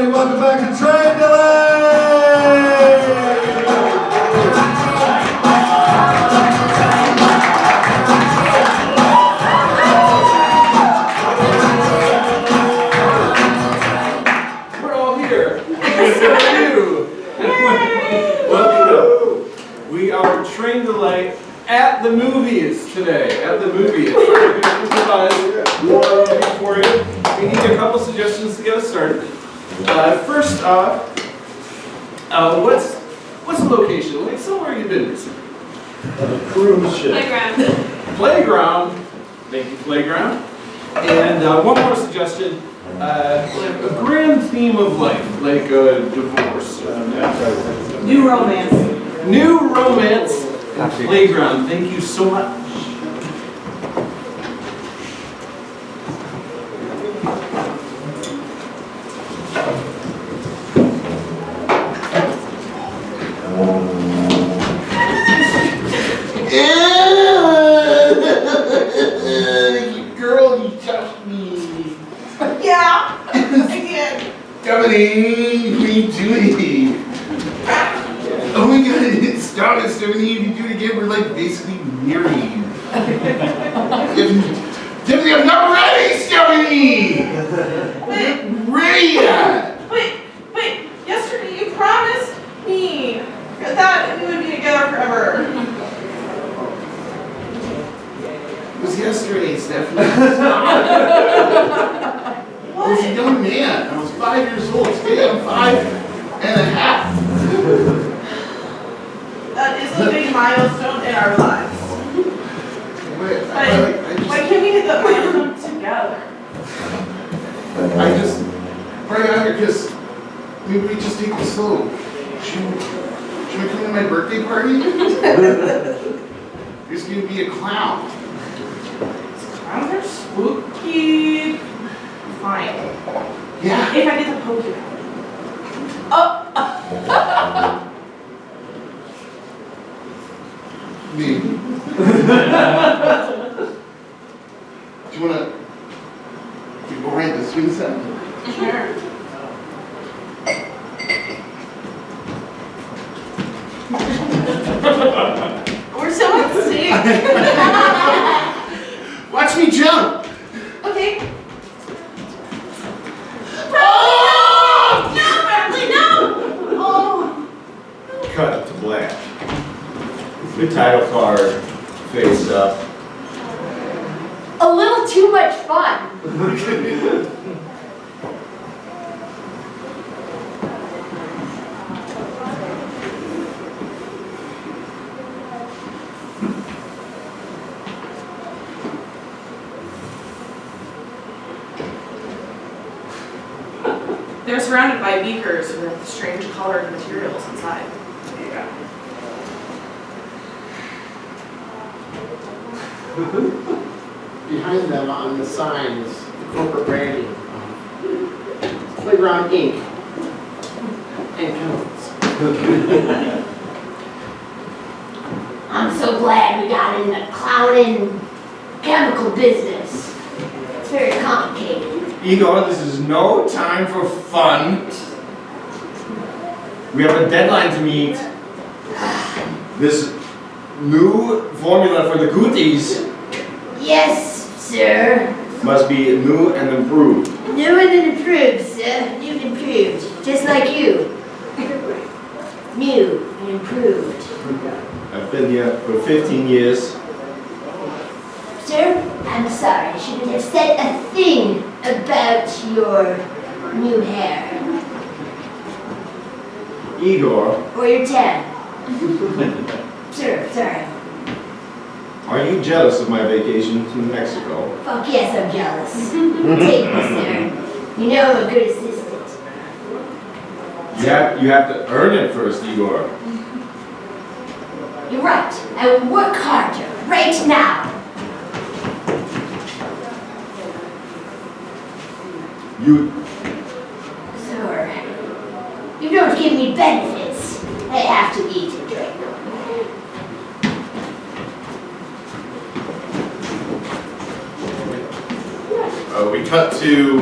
everybody. Welcome back to Train Delay! We're all here. So are you. Welcome. We are Train Delay at the movies today. At the movies. We're going to improvise for you. We need a couple suggestions to get us started. First off, what's the location? Like somewhere you've been recently? Cruise ship. Playground. Playground. Thank you, playground. And one more suggestion. A grand theme of life, like a divorce. New romance. New romance and playground. Thank you so much. Girl, you touched me. Yeah, I did. Stephanie, what are you doing? Oh my god, stop it, Stephanie. If you do it again, we're like basically married. Stephanie, I'm not ready, Stephanie! I'm ready yet! Wait, yesterday you promised me that we would be together forever. It was yesterday, Stephanie. I was a young man. I was 5 years old. Today I'm 5.5. That is a big milestone in our lives. Why can't we hit that milestone together? I just, right out here, because maybe we just take it slow. Should we come to my birthday party? You're just going to be a clown. Clowns are spooky. Fine. Yeah. If I get to poke you. Me. Do you want to go right the swing set? Sure. We're so in sync. Watch me jump. Okay. Oh! No, Bradley, no! Oh. Cut to black. The title card face up. A little too much fun. They're surrounded by beakers with strange colored materials inside. There you go. Behind them on the sign is the corporate branding. Playground Inc. and chemicals. I'm so glad we got in the clown chemical business. It's very complicated. Igor, this is no time for fun. We have a deadline to meet. This new formula for the goodies Yes, sir. must be new and improved. New and improved, sir. New and improved. Just like you. New and improved. I've been here for 15 years. Sir, I'm sorry. I shouldn't have said a thing about your new hair. Igor, Or your tan. Sir, sorry. are you jealous of my vacation to Mexico? Fuck yes, I'm jealous. Take me, sir. You know I'm a good assistant. You have to earn it first, Igor. You're right. I will work harder right now. You Sir, you don't give me benefits. I have to eat and drink. We cut to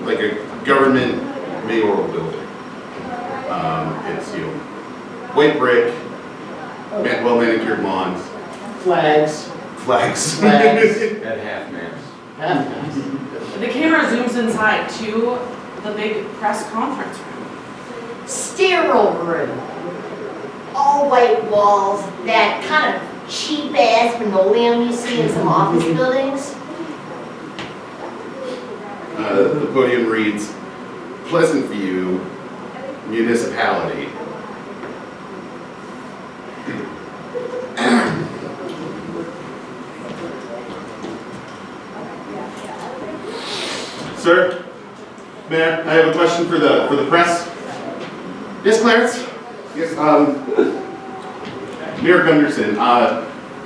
like a government mayoral building. It's, white brick, well manicured lawns, Flags. flags. Flags. At half mast. The camera zooms inside to the big press conference room. Sterile room. All white walls, that kind of cheap ass linoleum you see in some office buildings. The podium reads, Pleasant View, Municipality. Sir, Mayor, I have a question for the press. Yes, Clarence? Yes, Mayor Gunderson,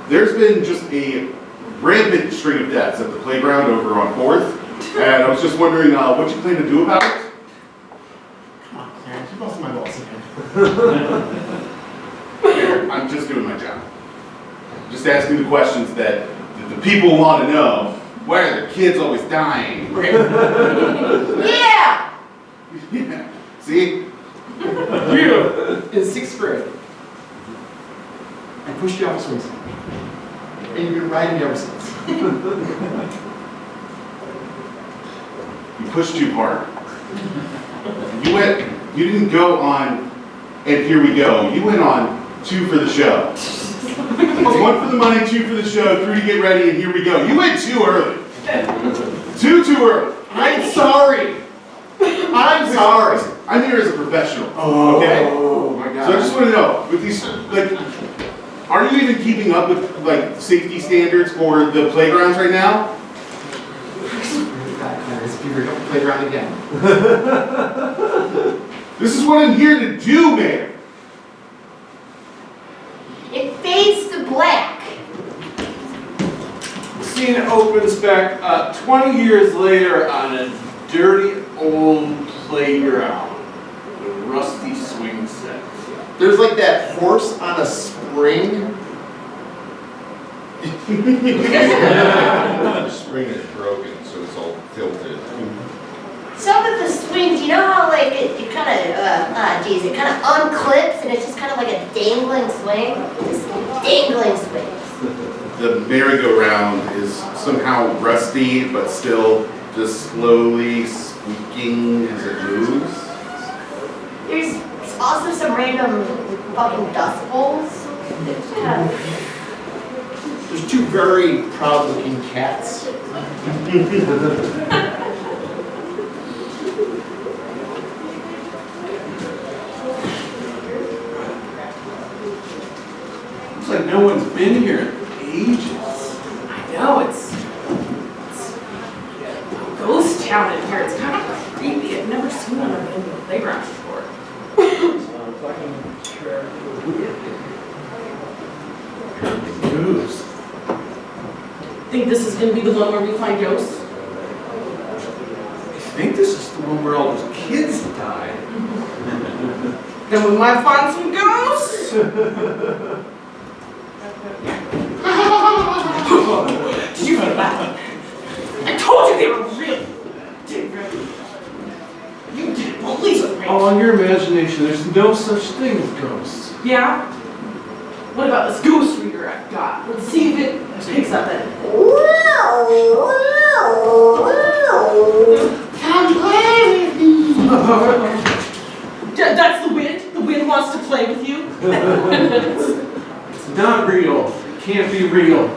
there's been just a rampant string of deaths at the playground over on 4th, and I was just wondering what you plan to do about it? Come on, Clarence, you're busting my balls again. Mayor, I'm just doing my job. Just asking the questions that the people want to know. Why are the kids always dying? Yeah! Yeah. See? In 6th grade, I pushed you off a swing set. And you've been riding me ever since. You pushed too hard. You didn't go on, and here we go. You went on 2 for the show. It's 1 for the money, 2 for the show, 3 to get ready, and here we go. You went too early. Too early. I'm sorry. I'm sorry. I'm here as a professional. Oh, okay? my God. So I just want to know, with these, like, are you even keeping up with, like, safety standards for the playgrounds right now? God, Clarence, if you ever don't play around again. This is what I'm here to do, man. It fades to black. Scene opens back 20 years later on a dirty old playground with a rusty swing set. There's like that horse on a spring. The spring is broken, so it's all tilted. Some of the swings, you know how like it kind of, it kind of unclips and it's just kind of like a dangling swing? Just dangling swings. The merry-go-round is somehow rusty, but still just slowly squeaking as it moves. There's also some random fucking dust bowls. It's kind of, There's 2 very proud-looking cats. Looks like no one's been here in ages. I know, it's a ghost town in here. It's kind of creepy. I've never seen one of them in the playground before. Ghost. Think this is gonna be the one where we find ghosts? I think this is the one where all those kids died. Then we might find some ghosts. Did you hear that? I told you they were real. You didn't believe it, right? All in your imagination, there's no such thing as ghosts. Yeah? What about this ghost reader I've got? Let's see if it picks up that. come play with me. That's the wind? The wind wants to play with you? It's not real. It can't be real.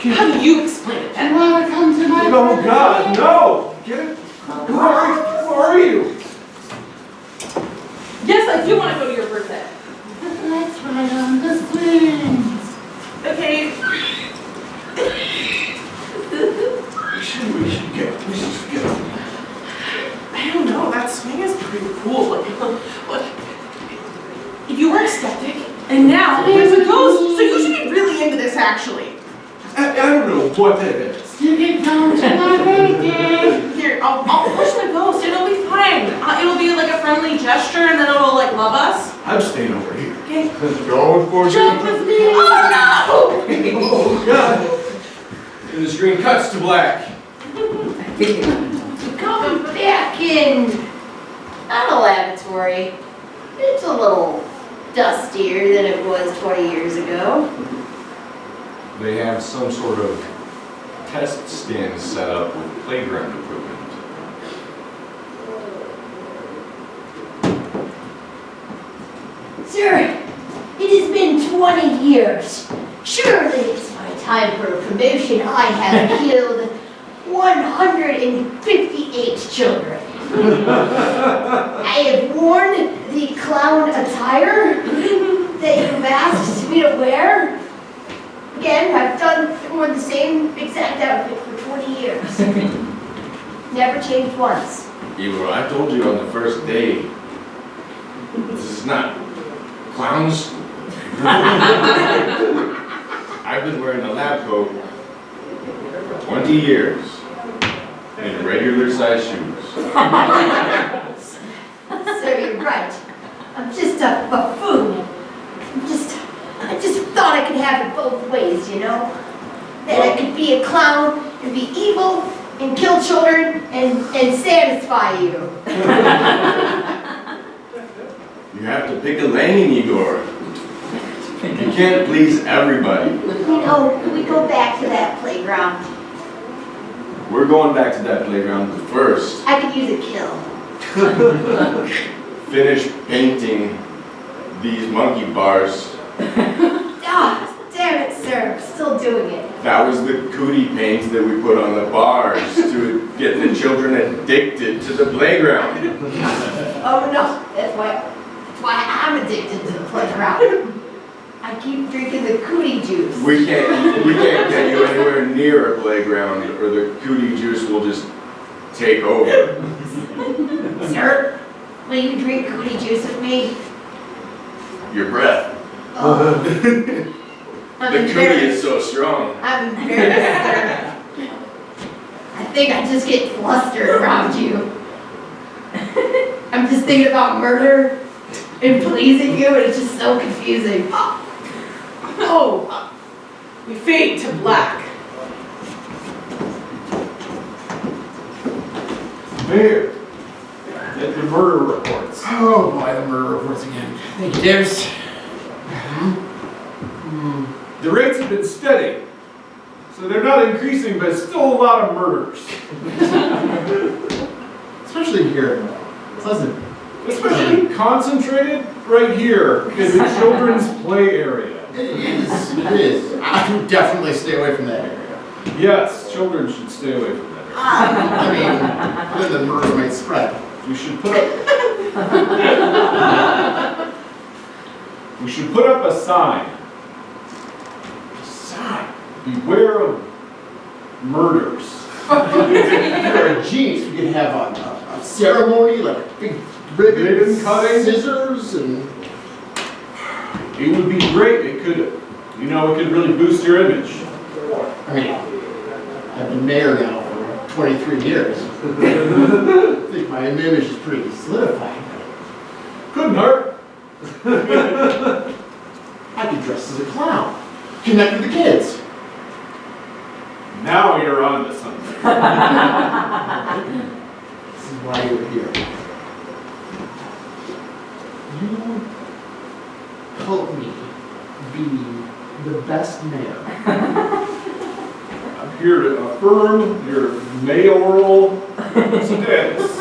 How do you explain it? You wanna come to my Oh God, no! Get it? Who are you? Yes, I do want to go to your birthday. Let's ride on the swings. Okay. We should get. I don't know. That swing is pretty cool. Like, you were a skeptic, and now there's a ghost. So you should be really into this, actually. I don't know what that is. You can come to my birthday. Here, I'll push the ghost. It'll be fine. It'll be like a friendly gesture, and then it'll like love us. I'm staying over here. Okay. Going for Jump with me. Oh Oh God! And the screen cuts to black. Coming back in on a lavatory. It's a little dustier than it was 20 years ago. They have some sort of test stand set up with playground equipment. Sir, it has been 20 years. Surely it's my time for a promotion. I have killed 158 children. I have worn the clown attire that you've asked me to wear. Again, I've worn the same exact outfit for 20 years. Never changed once. Igor, I told you on the first day, this is not clowns. I've been wearing a lab coat for 20 years in regular size shoes. So you're right. I'm just a buffoon. I just thought I could have it both ways, you know? That I could be a clown and be evil and kill children and satisfy you. You have to pick a lane, Igor. You can't please everybody. You know, can we go back to that playground? We're going back to that playground, but first, I could use a kill. finish painting these monkey bars. Ah, damn it, sir. I'm still doing it. That was the cootie paint that we put on the bars to get the children addicted to the playground. Oh no, that's why I'm addicted to the playground. I keep drinking the cootie juice. We can't get you anywhere near a playground or the cootie juice will just take over. Sir, will you drink cootie juice with me? Your breath. Oh, I'm The cootie embarrassed. is so strong. I'm embarrassed, sir. I think I just get flustered around you. I'm just thinking about murder and pleasing you, and it's just so confusing. Oh, we fade to black. Mayor, get the murder reports. Oh boy, the murder reports again. Thank you, Dibs. The rates have been steady, so they're not increasing, but still a lot of murders. Especially here in Pleasant. Especially concentrated right here in the children's play area. It is. I would definitely stay away from that area. Yes, children should stay away from that area. I mean, then the murder might spread. We should put up a sign. Sign. Beware of murders. If you're a genius, we could have a ceremony, like a big ribbon cutting. scissors, and It would be great. It could really boost your image. I mean, I've been mayor now for 23 years. I think my image is pretty solidified. Couldn't hurt. I could dress as a clown, connect with the kids. Now you're on to something. This is why you're here. You help me be the best mayor. I'm here to affirm your mayoral status.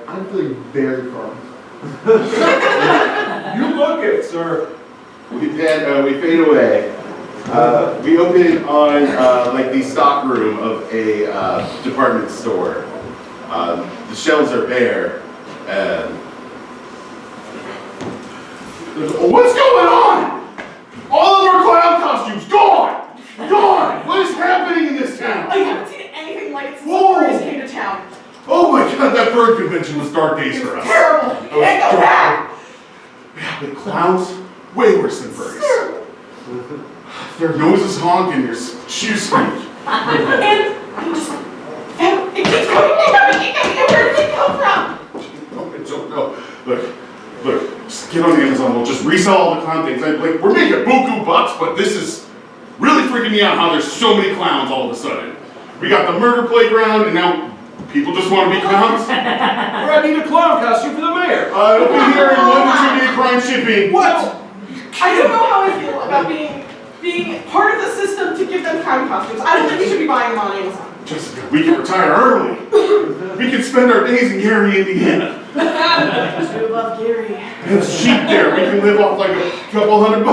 I'm feeling very firm. You look it, sir. We fade away. We open on like the stock room of a department store. The shelves are bare. What's going on? All of our clown costumes gone! Gone! What is happening in this town? I haven't seen anything like it since Whoa. the tourists came to town. Oh my god, that bird convention was dark days for us. Terrible. That was Can't go dark. back. Yeah, but clowns, way worse than birds. Their noses honk and their shoes squeak. And I'm just, and it keeps coming, where did it come from? I don't know. Look, just get on Amazon, we'll just resell all the clown things. We're making buku bucks, but this is really freaking me out how there's so many clowns all of a sudden. We got the murder playground, and now people just want to be clowns. I need a clown costume for the mayor. It'll be here in London Trivia Crime Shipping. What? I don't know how I feel about being part of the system to give them clown costumes. I don't think we should be buying them on Amazon. Jessica, we can retire early. We can spend our days in Gary, Indiana. Because we love Gary. It's cheap there. We can live off like a couple $100.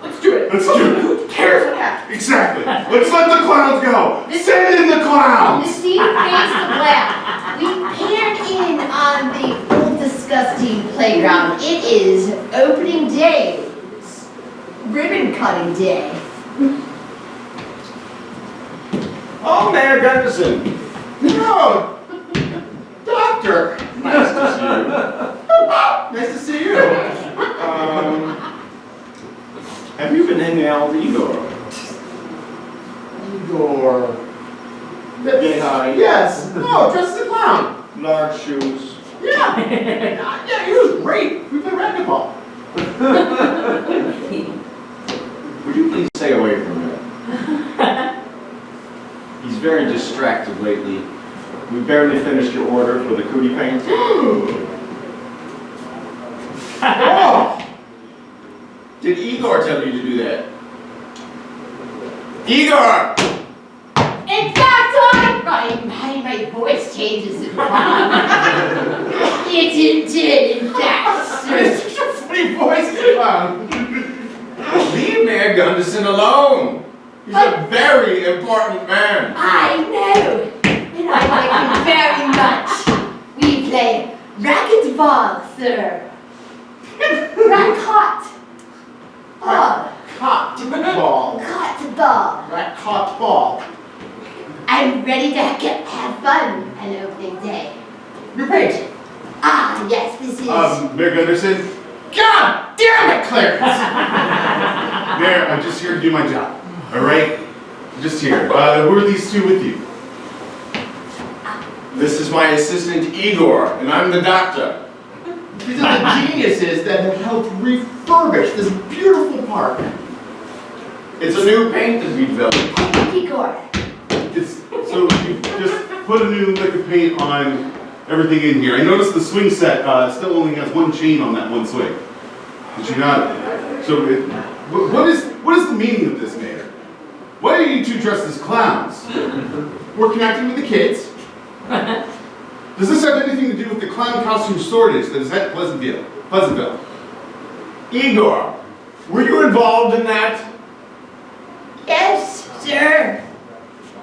Let's do it. Let's do it. Who cares what happens? Exactly. Let's let the clowns go. Send in the The clowns. scene fades to black. We pan in on the old disgusting playground. It is opening day. It's ribbon cutting day. Oh, Mayor Gunderson. No! Doctor! Nice to see you. Nice to see you. Have you been hanging out with Igor? Igor. Yeah. Yes. No, dressed as a clown. Large shoes. Yeah. Yeah, he was great. We played racquetball. Would you please stay away from him? He's very distracted lately. We barely finished your order for the cootie paint. Oh! Did Igor tell you to do that? Igor! In fact, my voice changes in prom. It did, in fact, sir. It's such a funny voice, clown. Leave Mayor Gunderson alone. He's a very important man. I know, and I like him very much. We play racquetball, sir. Racquet. Ball. Cot ball. Racquet ball. Rat caught ball. I'm ready to have fun on opening day. Your paint. Ah, yes, this is... Mayor Gunderson. God damn it, Clarence! Mayor, I'm just here to do my job. All right? Just here. Who are these two with you? This is my assistant Igor, and I'm the doctor. These are the geniuses that have helped refurbish this beautiful park. It's a new paint that we developed. Igor. So you just put a new lick of paint on everything in here. I noticed the swing set still only has one chain on that one swing. Did you not? So what is the meaning of this, Mayor? Why are you two dressed as clowns? We're connecting with the kids. Does this have anything to do with the clown costume shortage that is at Pleasantville? Igor, were you involved in that? Yes, sir.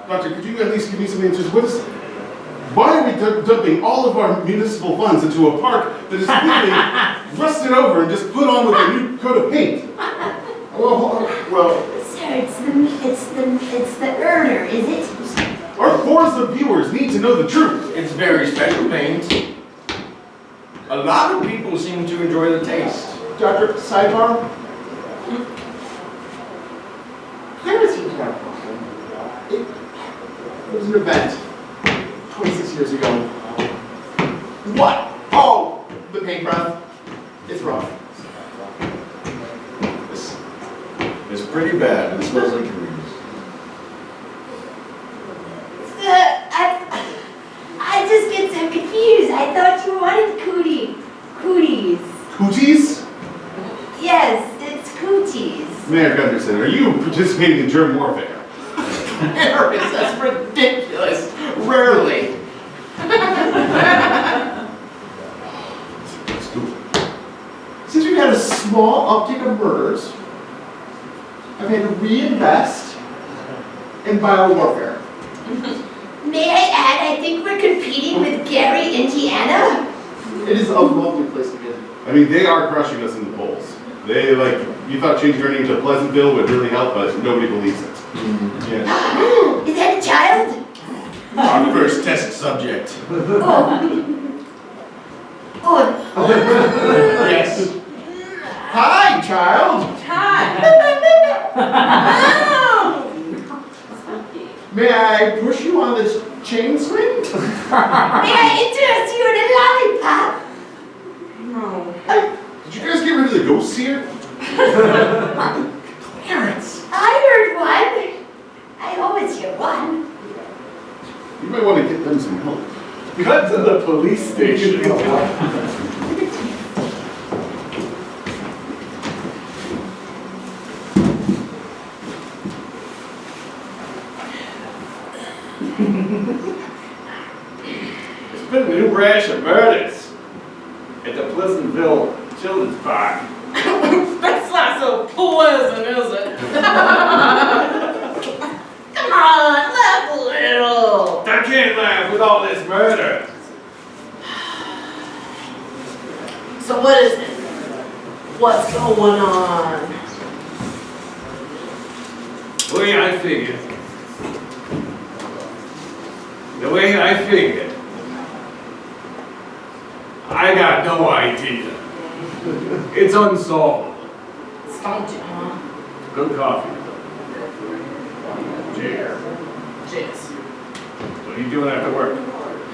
Doctor, could you at least give me some answers? Why are we dumping all of our municipal funds into a park that is completely rusted over and just put on with a new coat of paint? Well, Sir, it's the earner, is it? our Forza viewers need to know the truth. It's very special paint. A lot of people seem to enjoy the taste. Dr. Sidebar? Clarence seems to have a problem. It was an event 26 years ago. What? Oh, the paint breath. It's rough. It's pretty bad. It smells like grease. I just get so confused. I thought you wanted cooties. Cooties? Yes, it's cooties. Mayor Gunderson, are you participating in germ warfare? Harris, that's ridiculous. Rarely. Since we've had a small uptick of murders, I've had to reinvest in biowarfare. May I add, I think we're competing with Gary, Indiana. It is a lovely place to visit. I mean, they are crushing us in the polls. They, you thought changing our name to Pleasantville would really help us, nobody believes it. Yes. Is that a child? Our first test subject. Oh. Yes. Hi, child. Hi. May I push you on this chain swing? May I interest you in a lollipop? No. Did you guys get rid of the ghosts here? Clarence. I heard one. I hope it's year one. You might want to get them some help. Cut to the police station. There's been a new rash of murders at the Pleasantville Children's Park. That's not so pleasant, is it? Come on, laugh a little. I can't laugh with all this murder. So what is it? What's going on? The way I figured, I got no idea. It's unsolvable. Stumped you, huh? Good coffee. Cheers. Cheers. What are you doing after work?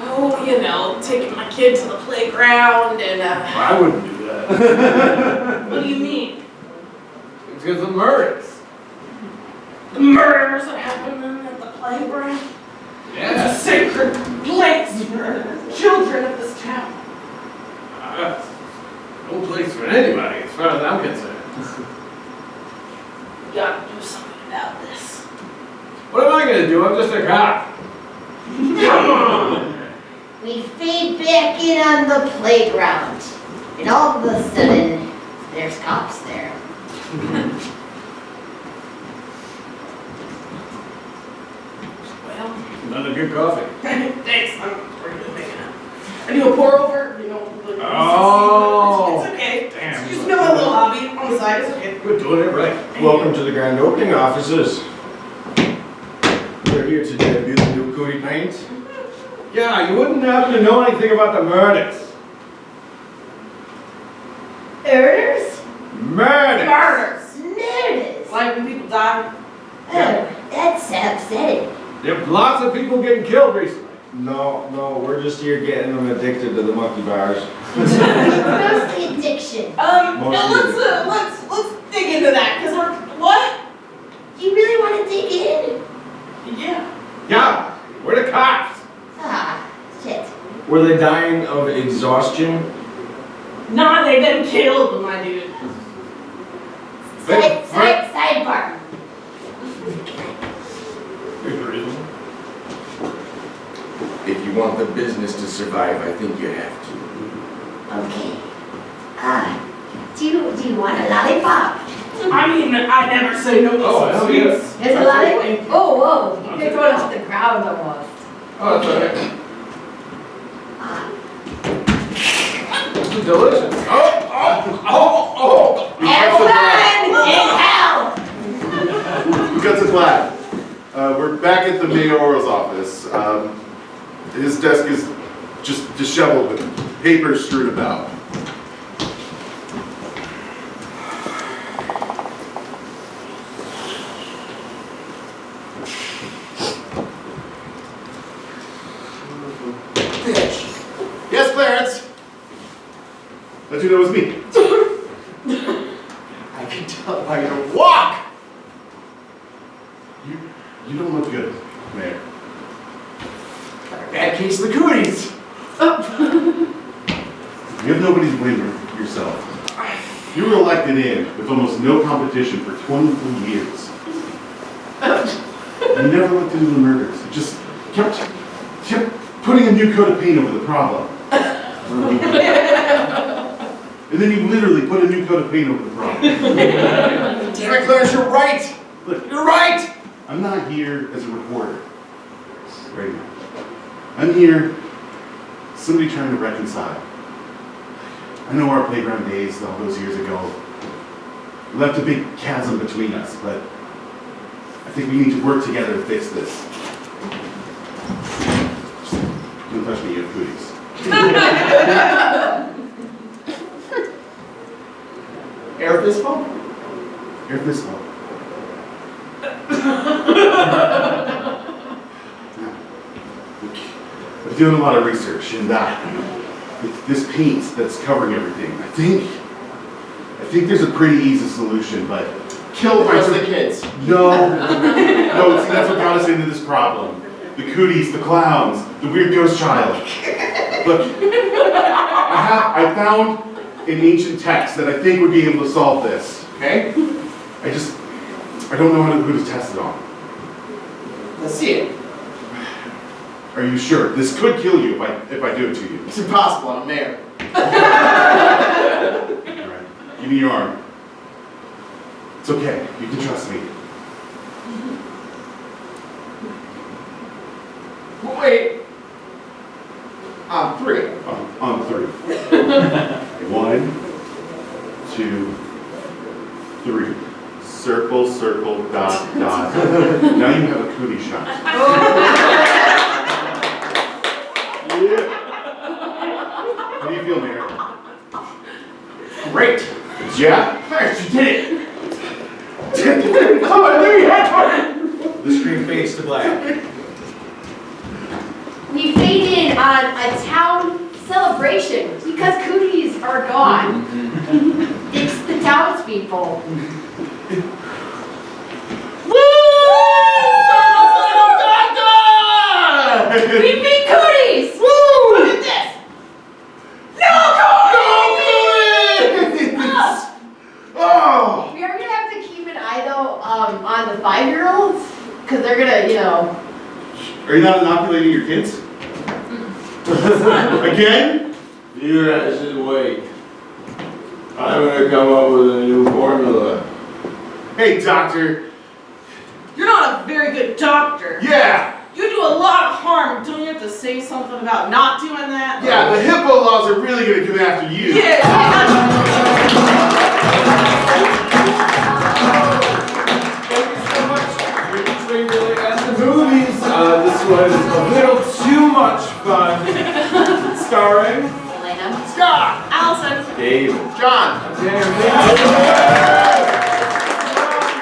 Oh, you know, taking my kid to the playground and, I wouldn't do that. what do you mean? It's because of murders. The murders that happen at the playground? It's a Yeah. sacred place for the children of this town. No place for anybody, as far as I'm concerned. You gotta do something about this. What am I gonna do? I'm just a cop. Come on! We fade back in on the playground, and all of a sudden, there's cops there. Well, Another good coffee. thanks. I'm pretty good making it. I do a pour over, you know. Like, Oh. It's okay. Damn. It's just my little hobby on the side. It's okay. We're doing it right. Welcome to the grand opening offices. We're here to debut the new Cootie paint. Yeah, you wouldn't happen to know anything about the murders. Murders? Murders! Murders! Murders? Like when people die. Oh, that's upsetting. There are lots of people getting killed recently. No, we're just here getting them addicted to the monkey bars. Mostly addiction. Now let's dig into that, cause what? You really want to dig in? Yeah. Yeah, we're the cops. Ah, shit. Were they dying of exhaustion? Nah, they've been killed, my dude. Sidebar. If you want the business to survive, I think you have to. Okay. Do you want a lollipop? I mean, I never say no to Oh, some hell sweets. yes. There's a lollipop. Whoa. You picked one off the ground almost. Oh, that's all right. Ah, This is delicious. Oh! everyone in hell! Guts of Black. We're back at the mayor's office. His desk is just disheveled with papers strewn about. Yes, Clarence? How'd you know it was me? I can tell by your walk. You don't look good, Mayor. Got a bad case of the cooties. You have nobody to blame but yourself. You were elected in with almost no competition for 23 years. You never looked into the murders. You just kept putting a new coat of paint over the problem. And then you literally put a new coat of paint over the problem. Damn it, Clarence, you're right. Look, You're right. I'm not here as a reporter right now. I'm here, somebody trying to reconcile. I know our playground days, all those years ago, left a big chasm between us, but I think we need to work together to fix this. Just don't touch me, you have cooties. Air fist bump? Air fist bump. I'm doing a lot of research, and this paint that's covering everything, I think there's a pretty easy solution, but kill the rest of the kids. No. No, see, that's what got us into this problem. The cooties, the clowns, the weird ghost child. Look, I found an ancient text that I think would be able to solve this, okay? I don't know who to test it on. Let's see it. Are you sure? This could kill you if I do it to you. It's impossible, I'm a mayor. Alright, give me your arm. It's okay, you can trust me. Wait. Three. On three. 1, 2, 3. Circle, circle, dot, dot. Now you have a cootie shot. Yeah. How do you feel, Mayor? Great. Yeah? First, you did it. Oh, I knew you had one! The screen fades to black. We fade in on a town celebration because cooties are gone. It's the townspeople. We beat cooties! Woo! Look at this. No cooties! Oh! We are gonna have to keep an eye though on the 5-year-olds because they're gonna, Are you not inoculating your kids? Again? You guys should wait. I'm gonna come up with a new formula. Hey, doctor. You're not a very good doctor. Yeah! You do a lot of harm. Don't you have to say something about not doing that? Yeah, the hippo laws are really gonna come after you. Yeah. Thank you so much. We're trained really at the movies. This was a little too much fun. Starring Alanah. Scott, Alison, Gabe. John. Dan.